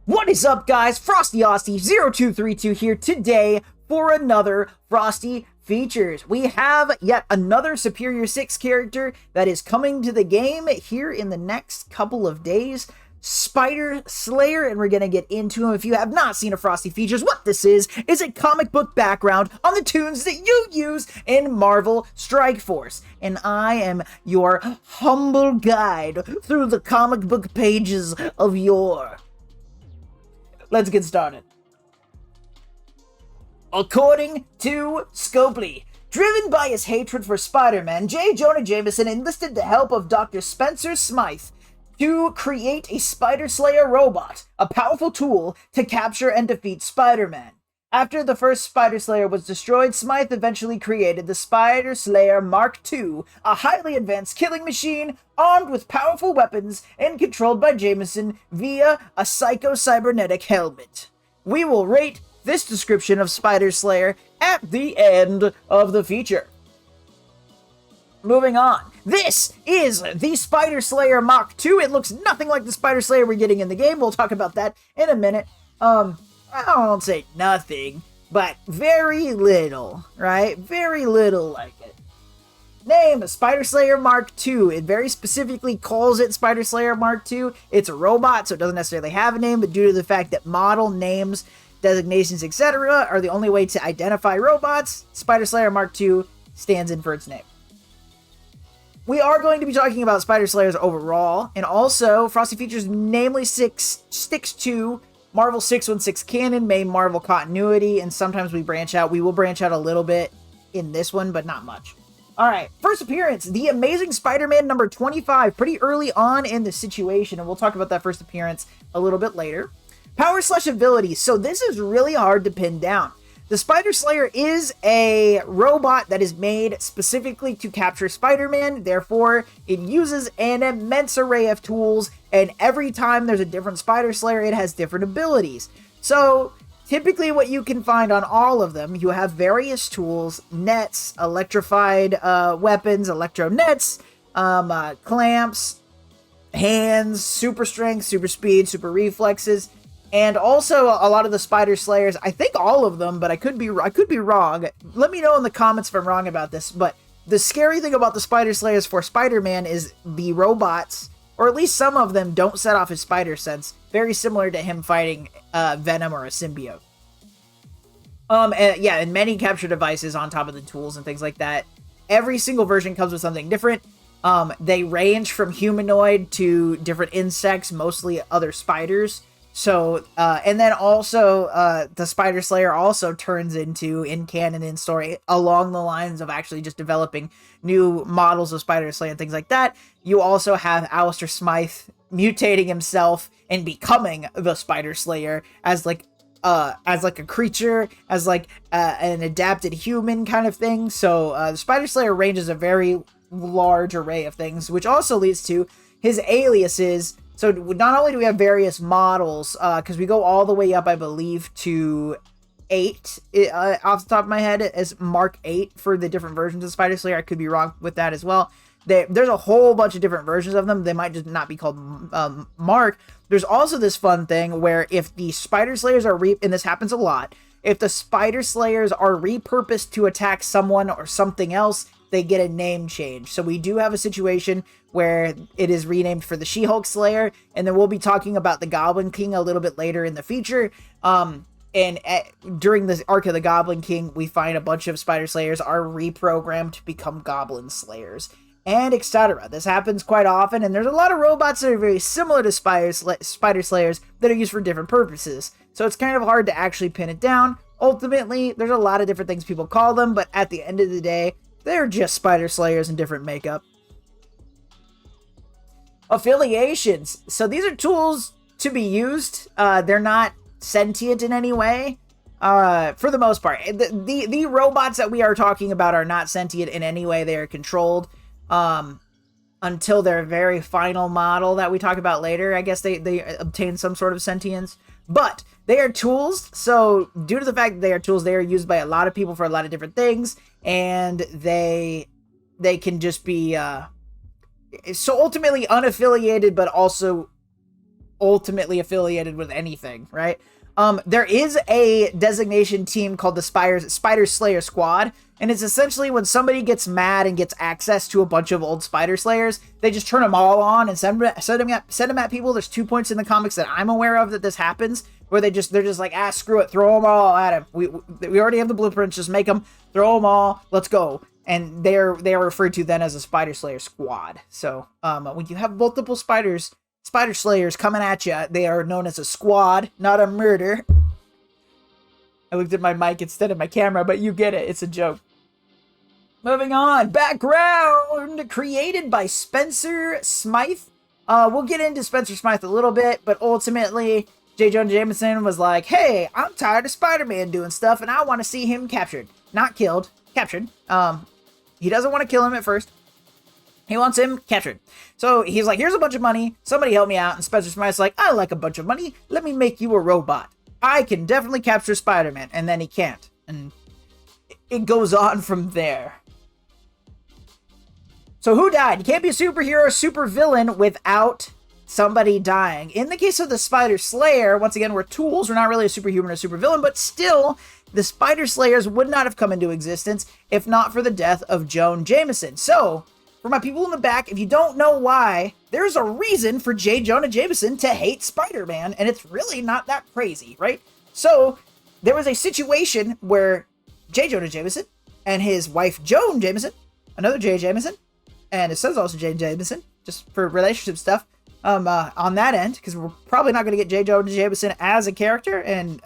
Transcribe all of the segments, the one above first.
What is up, guys? Frosty 0232 here today for another Frosty Features. We have yet another Superior 6 character that is coming to the game here in the next couple of days. Spider-Slayer, and we're going to get into him. If you have not seen a Frosty Features, what this is a comic book background on the tunes that you use in Marvel Strike Force. And I am your humble guide through the comic book pages of yore. Let's get started. According to Scopely, driven by his hatred for Spider-Man, J. Jonah Jameson enlisted the help of Dr. Spencer Smythe to create a Spider-Slayer robot, a powerful tool to capture and defeat Spider-Man. After the first Spider-Slayer was destroyed, Smythe eventually created the Spider-Slayer Mark II, a highly advanced killing machine armed with powerful weapons and controlled by Jameson via a psycho-cybernetic helmet. We will rate this description of Spider-Slayer at the end of the feature. Moving on. This is the Spider-Slayer Mach 2. It looks nothing like the Spider-Slayer we're getting in the game. We'll talk about that in a minute. I won't say nothing, but very little, right? Very little like it. Name, Spider-Slayer Mark II. It very specifically calls it Spider-Slayer Mark II. It's a robot, so it doesn't necessarily have a name, but due to the fact that model, names, designations, etc. are the only way to identify robots, Spider-Slayer Mark II stands in for its name. We are going to be talking about Spider-Slayers overall, and also Frosty Features namely sticks to Marvel 616 canon, main Marvel continuity, and sometimes we branch out. We will branch out a little bit in this one, but not much. Alright, first appearance, The Amazing Spider-Man number 25, pretty early on in the situation, and we'll talk about that first appearance a little bit later. Power/abilities, so this is really hard to pin down. The Spider-Slayer is a robot that is made specifically to capture Spider-Man, therefore it uses an immense array of tools, and every time there's a different Spider-Slayer, it has different abilities. So, typically what you can find on all of them, you have various tools, nets, electrified weapons, electro nets, clamps, hands, super strength, super speed, super reflexes, and also a lot of the Spider-Slayers, I think all of them, but I could be wrong. Let me know in the comments if I'm wrong about this, but the scary thing about the Spider-Slayers for Spider-Man is the robots, or at least some of them, don't set off his spider sense, very similar to him fighting Venom or a symbiote. And many capture devices on top of the tools and things like that. Every single version comes with something different. They range from humanoid to different insects, mostly other spiders. So, and then also, the Spider-Slayer also turns into, in canon, in story, along the lines of actually just developing new models of Spider-Slayer and things like that. You also have Alistair Smythe mutating himself and becoming the Spider-Slayer as like a creature, as like, an adapted human kind of thing. So, the Spider-Slayer ranges a very large array of things, which also leads to his aliases. So not only do we have various models, because we go all the way up, I believe, to 8, off the top of my head, as Mark 8 for the different versions of Spider-Slayer. I could be wrong with that as well. There's a whole bunch of different versions of them. They might just not be called Mark. There's also this fun thing where if the Spider-Slayers are, and this happens a lot, if the Spider-Slayers are repurposed to attack someone or something else, they get a name change. So we do have a situation where it is renamed for the She-Hulk Slayer, and then we'll be talking about the Goblin King a little bit later in the feature. During this arc of the Goblin King, we find a bunch of Spider-Slayers are reprogrammed to become Goblin Slayers, and etc. This happens quite often, and there's a lot of robots that are very similar to Spider-Slayers that are used for different purposes. So it's kind of hard to actually pin it down. Ultimately, there's a lot of different things people call them, but at the end of the day, they're just Spider-Slayers in different makeup. Affiliations. So these are tools to be used. They're not sentient in any way. For the most part. The robots that we are talking about are not sentient in any way. They are controlled until their very final model that we talk about later. I guess they obtain some sort of sentience. But they are tools, so due to the fact that they are tools, they are used by a lot of people for a lot of different things, and they can just be so ultimately unaffiliated, but also ultimately affiliated with anything, right? There is a designation team called the Spider-Slayer Squad, and it's essentially when somebody gets mad and gets access to a bunch of old Spider-Slayers, they just turn them all on and send them at people. There's 2 points in the comics that I'm aware of that this happens, where they're just like, screw it, throw them all at him. We already have the blueprints, just make them, throw them all, let's go. And they are referred to then as a Spider-Slayer Squad. So when you have multiple Spider-Slayers coming at you, they are known as a squad, not a murder. I looked at my mic instead of my camera, but you get it. It's a joke. Moving on. Background created by Spencer Smythe. We'll get into Spencer Smythe a little bit, but ultimately, J. Jonah Jameson was like, hey, I'm tired of Spider-Man doing stuff, and I want to see him captured. Not killed. Captured. He doesn't want to kill him at first. He wants him captured. So he's like, here's a bunch of money. Somebody help me out. And Spencer Smythe's like, I like a bunch of money. Let me make you a robot. I can definitely capture Spider-Man. And then he can't. And it goes on from there. So who died? You can't be a superhero or supervillain without somebody dying. In the case of the Spider-Slayer, once again, we're tools. We're not really a superhuman or supervillain, but still, the Spider-Slayers would not have come into existence if not for the death of Jonah Jameson. So, for my people in the back, if you don't know why, there's a reason for J. Jonah Jameson to hate Spider-Man, and it's really not that crazy, right? So, there was a situation where J. Jonah Jameson and his wife Joan Jameson, another J. Jameson, and it says also J. Jameson, just for relationship stuff, on that end, because we're probably not going to get J. Jonah Jameson as a character, and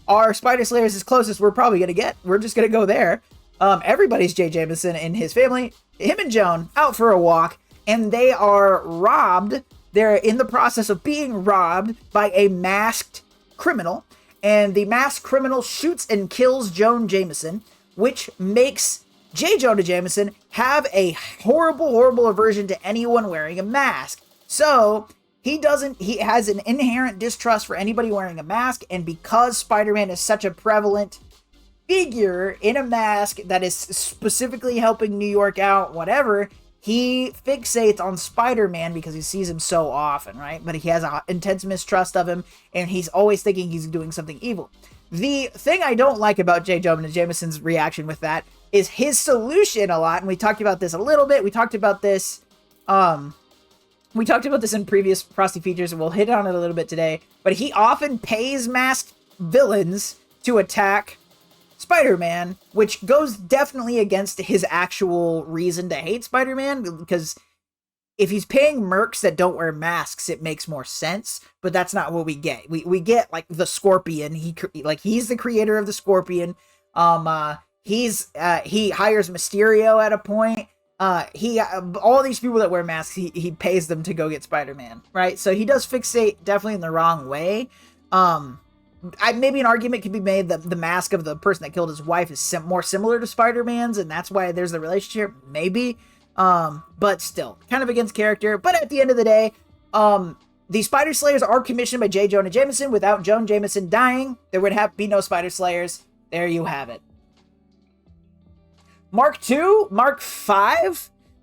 our Spider-Slayer is as closest we're probably going to get. We're just going to go there. Everybody's J. Jameson and his family, him and Joan, out for a walk, and they are robbed. They're in the process of being robbed by a masked criminal, and the masked criminal shoots and kills Jonah Jameson, which makes J. Jonah Jameson have a horrible, horrible aversion to anyone wearing a mask. So, he has an inherent distrust for anybody wearing a mask, and because Spider-Man is such a prevalent figure in a mask that is specifically helping New York out, whatever, he fixates on Spider-Man because he sees him so often, right? But he has an intense mistrust of him, and he's always thinking he's doing something evil. The thing I don't like about J. Jonah Jameson's reaction with that is his solution a lot, and we talked about this a little bit. We talked about this in previous Frosty features, and we'll hit on it a little bit today. But he often pays masked villains to attack Spider-Man, which goes definitely against his actual reason to hate Spider-Man, because if he's paying mercs that don't wear masks, it makes more sense, but that's not what we get. We get, like, the Scorpion. He's the creator of the Scorpion. He hires Mysterio at a point. All these people that wear masks, he pays them to go get Spider-Man, right? So he does fixate definitely in the wrong way. Maybe an argument could be made that the mask of the person that killed his wife is more similar to Spider-Man's, and that's why there's the relationship, maybe. But still, kind of against character. But at the end of the day, the Spider-Slayers are commissioned by J. Jonah Jameson. Without Jonah Jameson dying, there would be no Spider-Slayers. There you have it. Mark II, Mark V.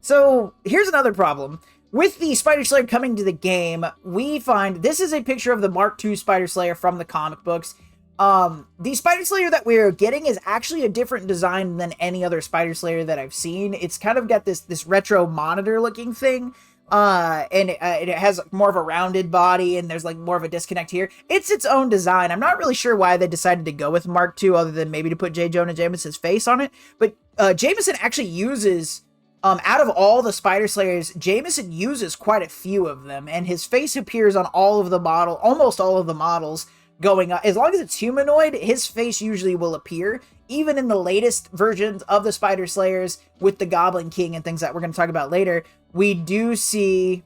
So here's another problem. With the Spider-Slayer coming to the game, we find this is a picture of the Mark II Spider-Slayer from the comic books. The Spider-Slayer that we're getting is actually a different design than any other Spider-Slayer that I've seen. It's kind of got this retro monitor looking thing. And it has more of a rounded body, and there's like more of a disconnect here. It's its own design. I'm not really sure why they decided to go with Mark II other than maybe to put J. Jonah Jameson's face on it. But Jameson actually uses, out of all the Spider-Slayers, Jameson uses quite a few of them, and his face appears on almost all of the models going up. As long as it's humanoid, his face usually will appear. Even in the latest versions of the Spider-Slayers with the Goblin King and things that we're going to talk about later, we do see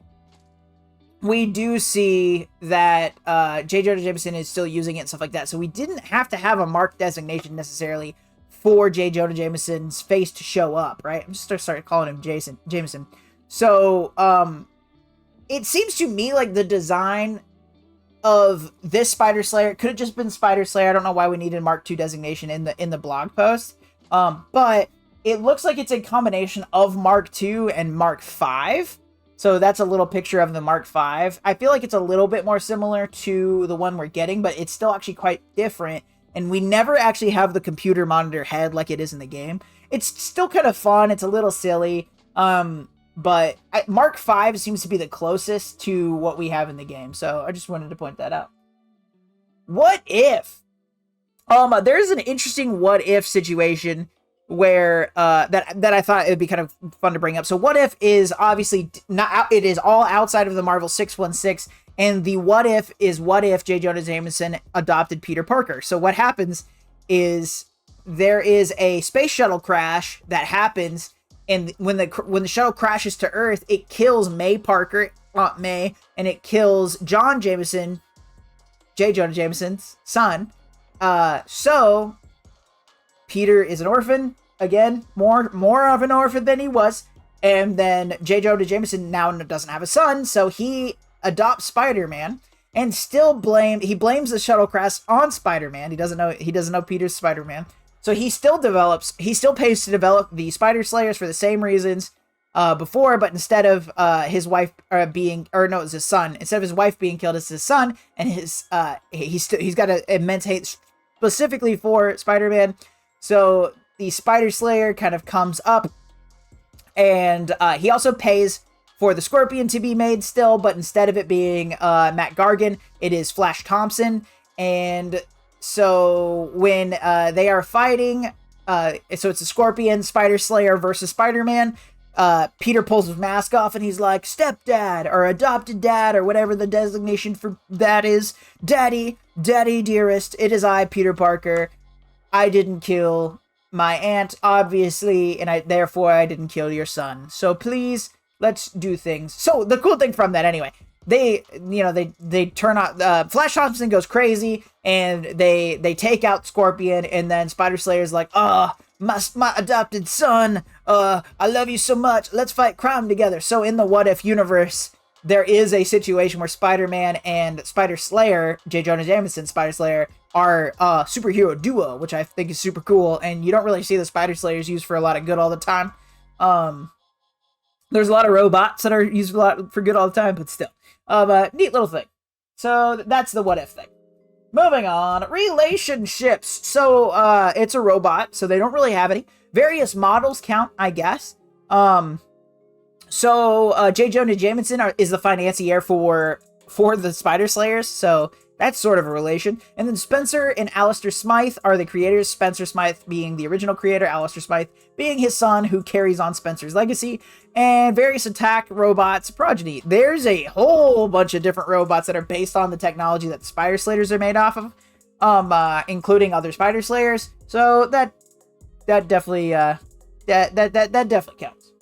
that J. Jonah Jameson is still using it and stuff like that. So we didn't have to have a mark designation necessarily for J. Jonah Jameson's face to show up, right? I'm just started calling him Jameson. So it seems to me like the design of this Spider-Slayer could have just been Spider-Slayer. I don't know why we needed Mark II designation in the blog post. But it looks like it's a combination of Mark II and Mark V. So that's a little picture of the Mark V. I feel like it's a little bit more similar to the one we're getting, but it's still actually quite different. And we never actually have the computer monitor head like it is in the game. It's still kind of fun. It's a little silly. But Mark V seems to be the closest to what we have in the game. So I just wanted to point that out. What if? There's an interesting what if situation where that I thought it would be kind of fun to bring up. So what if is obviously not, it is all outside of the Marvel 616, and the what if is what if J. Jonah Jameson adopted Peter Parker. So what happens is there is a space shuttle crash that happens, and when the shuttle crashes to Earth, it kills May Parker, Aunt May, and it kills John Jameson, J. Jonah Jameson's son. So Peter is an orphan again, more of an orphan than he was, and then J. Jonah Jameson now doesn't have a son, so he adopts Spider-Man and he blames the shuttle crash on Spider-Man. He doesn't know Peter's Spider-Man. So he still pays to develop the Spider-Slayers for the same reasons before, but instead of his wife it's his son. Instead of his wife being killed, it's his son, and he's got an immense hate specifically for Spider-Man. So the Spider-Slayer kind of comes up, and he also pays for the Scorpion to be made still, but instead of it being Matt Gargan, it is Flash Thompson. And so when they are fighting, so it's a Scorpion, Spider-Slayer versus Spider-Man, Peter pulls his mask off and he's like, stepdad, or adopted dad, or whatever the designation for that is. Daddy, dearest, it is I, Peter Parker. I didn't kill my aunt, obviously, and therefore I didn't kill your son. So please, let's do things. So the cool thing from that, anyway, they turn out, Flash Thompson goes crazy, and they take out Scorpion, and then Spider-Slayer's like, my adopted son, I love you so much, let's fight crime together. So in the What If universe, there is a situation where Spider-Man and Spider-Slayer, J. Jonah Jameson Spider-Slayer, are a superhero duo, which I think is super cool, and you don't really see the Spider-Slayers used for a lot of good all the time. There's a lot of robots that are used for good all the time, but still. Neat little thing. So that's the what if thing. Moving on, relationships. So it's a robot, so they don't really have any. Various models count, I guess. So J. Jonah Jameson is the financier for the Spider-Slayers, so that's sort of a relation. And then Spencer and Alistair Smythe are the creators, Spencer Smythe being the original creator, Alistair Smythe being his son who carries on Spencer's legacy, and various attack robots progeny. There's a whole bunch of different robots that are based on the technology that the Spider-Slayers are made off of, including other Spider-Slayers. So that definitely that definitely counts.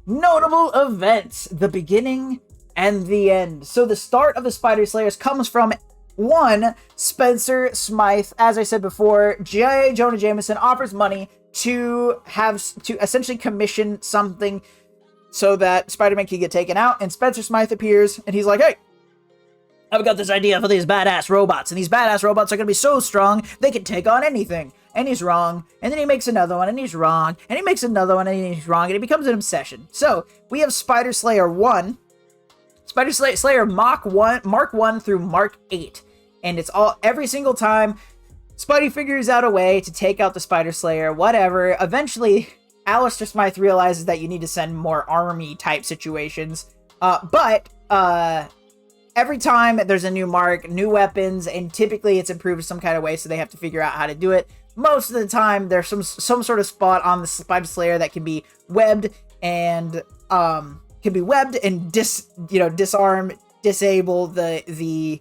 Notable events, the beginning and the end. So the start of the Spider-Slayers comes from one, Spencer Smythe. As I said before, J. Jonah Jameson offers money to essentially commission something so that Spider-Man can get taken out, and Spencer Smythe appears, and he's like, hey, I've got this idea for these badass robots, and these badass robots are going to be so strong, they can take on anything. And he's wrong, and then he makes another one, and he's wrong, and he makes another one, and he's wrong, and it becomes an obsession. So, we have Spider-Slayer 1, Spider-Slayer Mark 1 through Mark 8, and it's all, every single time, Spidey figures out a way to take out the Spider-Slayer, whatever. Eventually, Alistair Smythe realizes that you need to send more army-type situations, but every time there's a new mark, new weapons, and typically it's improved some kind of way, so they have to figure out how to do it. Most of the time, there's some sort of spot on the Spider-Slayer that can be webbed and disarm, disable the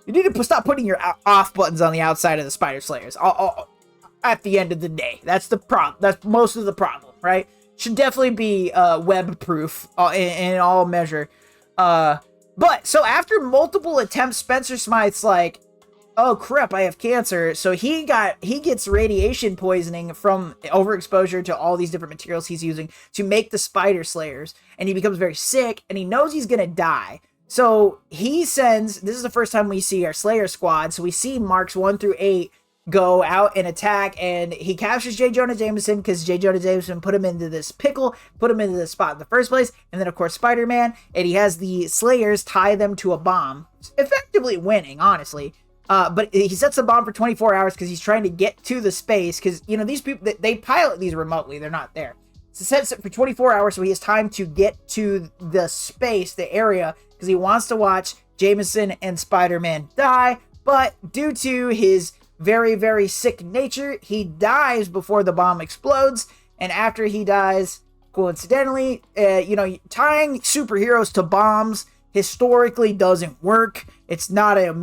you need to stop putting your off buttons on the outside of the Spider-Slayers. At the end of the day, that's the problem. That's most of the problem, right? Should definitely be web proof in all measure. But so after multiple attempts, Spencer Smythe's like, oh crap, I have cancer. So he gets radiation poisoning from overexposure to all these different materials he's using to make the Spider-Slayers, and he becomes very sick, and he knows he's gonna die. So he sends, this is the first time we see our Slayer squad, so we see Marks 1 through 8 go out and attack, and he captures J. Jonah Jameson because J. Jonah Jameson put him into this pickle, put him into this spot in the first place, and then of course Spider-Man, and he has the Slayers tie them to a bomb, effectively winning, honestly. But he sets the bomb for 24 hours because he's trying to get to the space, because, you know, these people, they pilot these remotely, they're not there. So sets it for 24 hours so he has time to get to the space, the area, because he wants to watch Jameson and Spider-Man die, but due to his very, very sick nature, he dies before the bomb explodes, and after he dies, coincidentally, you know, tying superheroes to bombs historically doesn't work. It's not a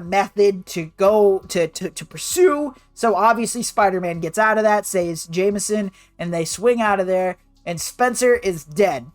method to go to pursue. So obviously Spider-Man gets out of that, saves Jameson, and they swing out of there, and Spencer is dead.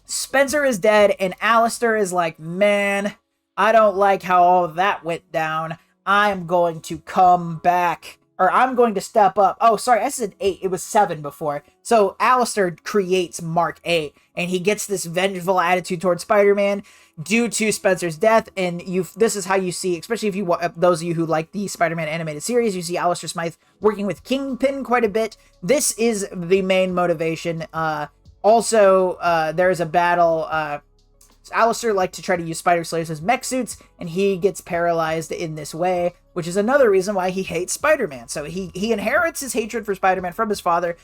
Spencer is dead, and Alistair is like, man, I don't like how all of that went down. I'm going to come back, or I'm going to step up. Oh, sorry, I said 8. It was 7 before. So Alistair creates Mark 8, and he gets this vengeful attitude towards Spider-Man due to Spencer's death. And this is how you see, especially if you those of you who like the Spider-Man animated series, you see Alistair Smythe working with Kingpin quite a bit. This is the main motivation. Also, there is a battle. Alistair liked to try to use Spider-Slayers as mech suits, and he gets paralyzed in this way, which is another reason why he hates Spider-Man. So he inherits his hatred for Spider-Man from his father,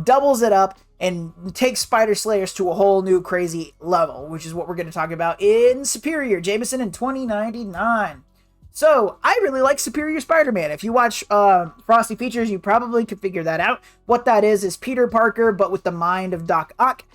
doubles it up, and takes Spider-Slayers to a whole new crazy level, which is what we're going to talk about in Superior Jameson in 2099. So, I really like Superior Spider-Man. If you watch Frosty Features, you probably could figure that out. What that is Peter Parker, but with the mind of Doc Ock.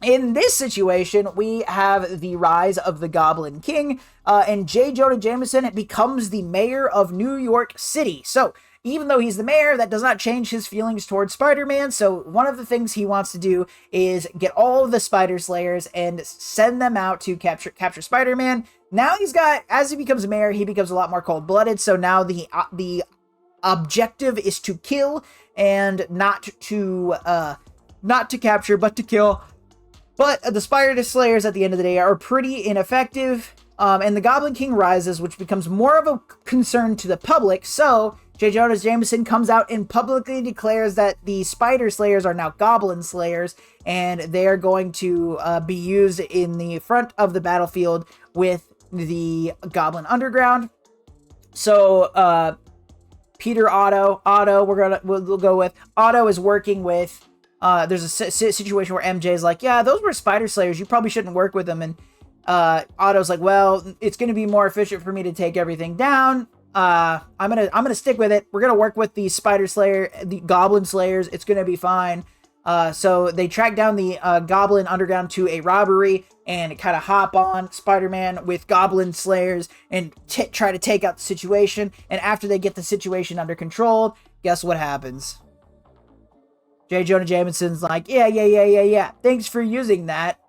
In this situation, we have the rise of the Goblin King, and J. Jonah Jameson becomes the mayor of New York City. So, even though he's the mayor, that does not change his feelings towards Spider-Man. So, one of the things he wants to do is get all of the Spider-Slayers and send them out to capture Spider-Man. Now he's got, as he becomes mayor, he becomes a lot more cold-blooded. So now the objective is to kill, and not to capture, but to kill. But the Spider-Slayers at the end of the day are pretty ineffective, and the Goblin King rises, which becomes more of a concern to the public. So J. Jonah Jameson comes out and publicly declares that the Spider-Slayers are now Goblin Slayers, and they are going to be used in the front of the battlefield with the Goblin Underground. So Peter Otto, we'll go with Otto is working with. There's a situation where MJ is like, yeah, those were Spider-Slayers, you probably shouldn't work with them, and Otto's like, well, it's going to be more efficient for me to take everything down. I'm gonna stick with it. We're gonna work with the Spider-Slayer, the Goblin Slayers. It's gonna be fine. So they track down the Goblin Underground to a robbery and kind of hop on Spider-Man with Goblin Slayers and try to take out the situation. And after they get the situation under control, guess what happens? J. Jonah Jameson's like, yeah. Thanks for using that.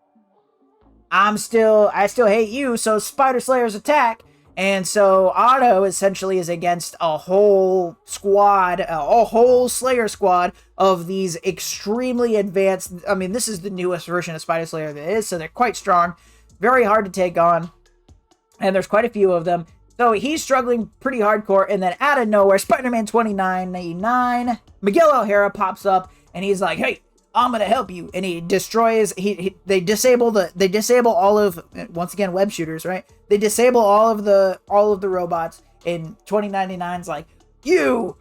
I still hate you, so Spider-Slayers attack. And so Otto essentially is against a whole squad, a whole Slayer squad of these extremely advanced. I mean, this is the newest version of Spider-Slayer that is, so they're quite strong, very hard to take on, and there's quite a few of them. So he's struggling pretty hardcore, and then out of nowhere, Spider-Man 2099, Miguel O'Hara pops up, and he's like, hey, I'm gonna help you, and he destroys. They disable all of, once again, web shooters, right? They disable all of the robots. And 2099's like, you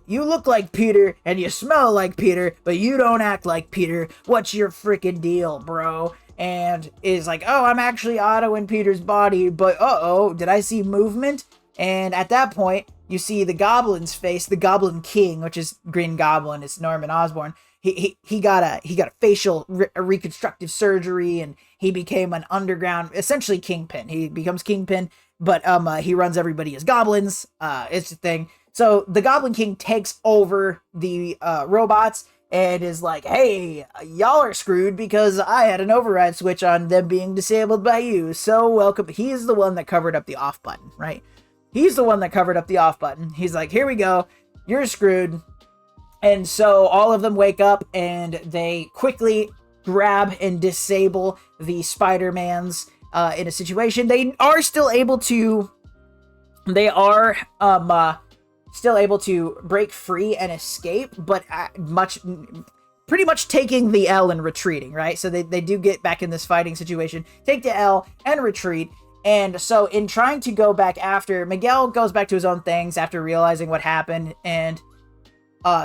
look like Peter and you smell like Peter, but you don't act like Peter. What's your freaking deal, bro? And is like, oh, I'm actually Otto in Peter's body, but did I see movement? And at that point, you see the Goblin's face, the Goblin King, which is Green Goblin. It's Norman Osborn. He got a facial reconstructive surgery, and he became an underground, essentially Kingpin. He becomes Kingpin, but he runs everybody as goblins. It's the thing. So the Goblin King takes over the robots and is like, hey, y'all are screwed because I had an override switch on them being disabled by you. So welcome. He is the one that covered up the off button, right? He's the one that covered up the off button. He's like, here we go. You're screwed. And so all of them wake up and they quickly grab and disable the Spider-Mans in a situation. They are still able to They are still able to break free and escape, but pretty much taking the L and retreating, right? So they do get back in this fighting situation, take the L and retreat. And so in trying to go back after, Miguel goes back to his own things after realizing what happened, and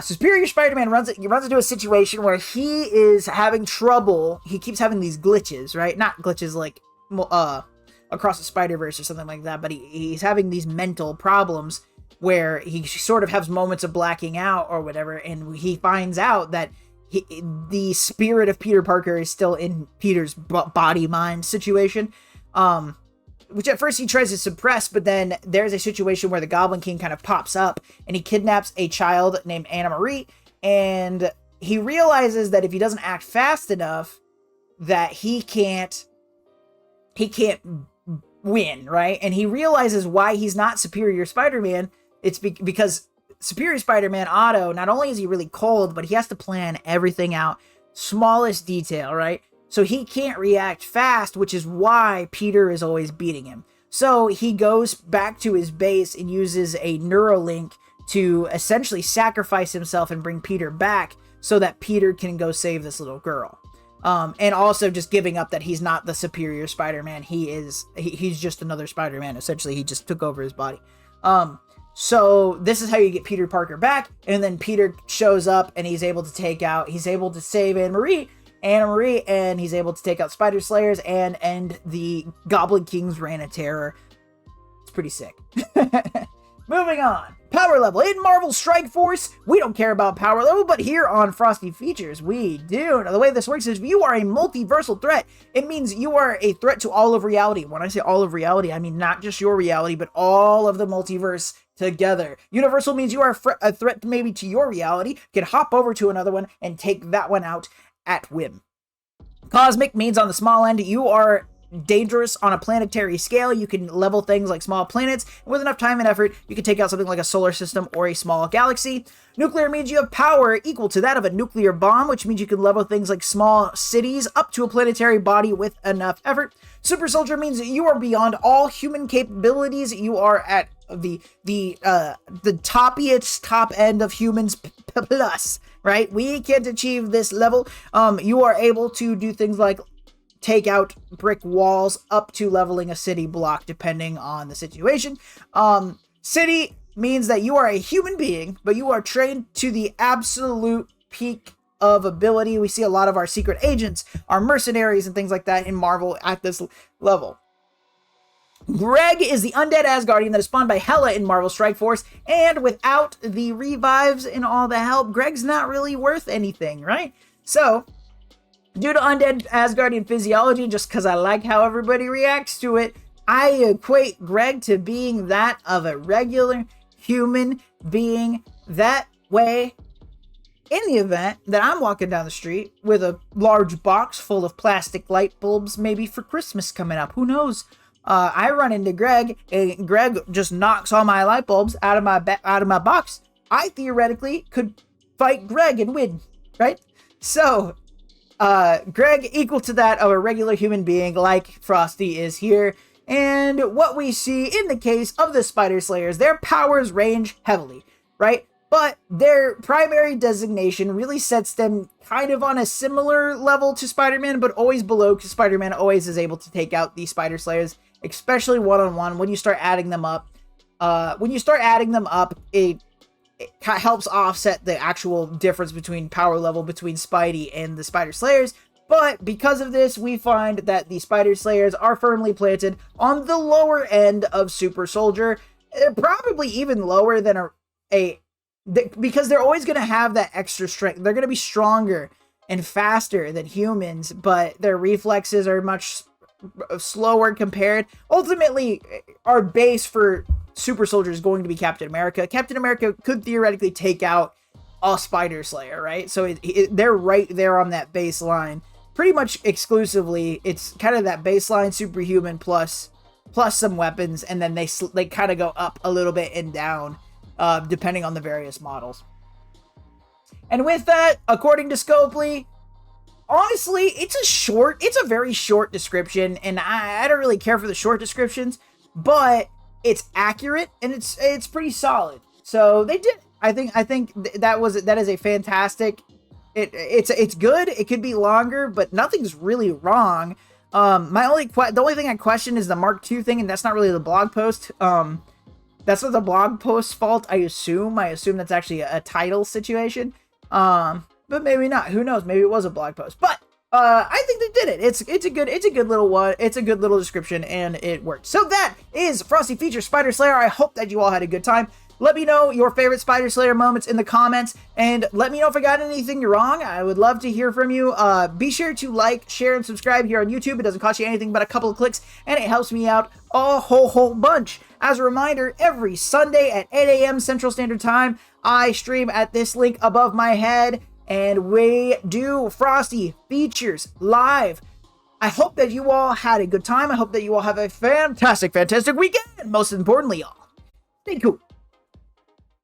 Superior Spider-Man runs into a situation where he is having trouble. He keeps having these glitches, right? Not glitches like across the Spider-Verse or something like that, but he's having these mental problems where he sort of has moments of blacking out or whatever, and he finds out that the spirit of Peter Parker is still in Peter's body-mind situation, which at first he tries to suppress, but then there's a situation where the Goblin King kind of pops up, and he kidnaps a child named Anna Marie, and he realizes that if he doesn't act fast enough, that he can't win, right? And he realizes why he's not Superior Spider-Man. It's because Superior Spider-Man Otto, not only is he really cold, but he has to plan everything out, smallest detail, right? So he can't react fast, which is why Peter is always beating him. So he goes back to his base and uses a Neuralink to essentially sacrifice himself and bring Peter back so that Peter can go save this little girl. And also just giving up that he's not the Superior Spider-Man. He's just another Spider-Man. Essentially, he just took over his body. So this is how you get Peter Parker back, and then Peter shows up and he's able to save Anna Marie, and he's able to take out Spider-Slayers and end the Goblin King's reign of terror. It's pretty sick. Moving on. Power level. In Marvel Strike Force, we don't care about power level, but here on Frosty Features, we do. Now, the way this works is if you are a multiversal threat, it means you are a threat to all of reality. When I say all of reality, I mean not just your reality, but all of the multiverse together. Universal means you are a threat maybe to your reality, can hop over to another one and take that one out at whim. Cosmic means on the small end, you are dangerous on a planetary scale. You can level things like small planets, and with enough time and effort, you can take out something like a solar system or a small galaxy. Nuclear means you have power equal to that of a nuclear bomb, which means you can level things like small cities up to a planetary body with enough effort. Super Soldier means that you are beyond all human capabilities. You are at the top end of humans plus, right? We can't achieve this level. You are able to do things like take out brick walls up to leveling a city block, depending on the situation. City means that you are a human being, but you are trained to the absolute peak of ability. We see a lot of our secret agents, our mercenaries, and things like that in Marvel at this level. Greg is the undead Asgardian that is spawned by Hela in Marvel Strike Force, and without the revives and all the help, Greg's not really worth anything, right? So, due to undead Asgardian physiology, just because I like how everybody reacts to it, I equate Greg to being that of a regular human being. That way, in the event that I'm walking down the street with a large box full of plastic light bulbs, maybe for Christmas coming up, who knows? I run into Greg, and Greg just knocks all my light bulbs out of my box. I theoretically could fight Greg and win, right? So, Greg equal to that of a regular human being like Frosty is here. And what we see in the case of the Spider-Slayers, their powers range heavily, right? But their primary designation really sets them kind of on a similar level to Spider-Man, but always below, because Spider-Man always is able to take out the Spider-Slayers, especially one-on-one. When you start adding them up, it helps offset the actual difference between power level between Spidey and the Spider-Slayers. But because of this, we find that the Spider-Slayers are firmly planted on the lower end of Super Soldier. Probably even lower than because they're always going to have that extra strength. They're going to be stronger and faster than humans, but their reflexes are much slower compared. Ultimately, our base for Super Soldier is going to be Captain America. Captain America could theoretically take out a Spider-Slayer, right? So they're right there on that baseline. Pretty much exclusively, it's kind of that baseline superhuman plus some weapons, and then they kind of go up a little bit and down, depending on the various models. And with that, according to Scopely, honestly, it's a very short description, and I don't really care for the short descriptions, but it's accurate, and it's pretty solid. So they did. I think that is a fantastic. It's good. It could be longer, but nothing's really wrong. The only thing I question is the Mark II thing, and that's not really the blog post. That's not the blog post's fault. I assume that's actually a title situation. But maybe not. Who knows? Maybe it was a blog post. But I think they did it. It's a good little one. It's a good little description, and it worked. So that is Frosty features Spider-Slayer. I hope that you all had a good time. Let me know your favorite Spider-Slayer moments in the comments, and let me know if I got anything wrong. I would love to hear from you. Be sure to like, share, and subscribe here on YouTube. It doesn't cost you anything but a couple of clicks, and it helps me out a whole bunch. As a reminder, every Sunday at 8 a.m. Central Standard Time, I stream at this link above my head, and we do Frosty features live. I hope that you all had a good time. I hope that you all have a fantastic weekend. And most importantly, y'all, stay cool.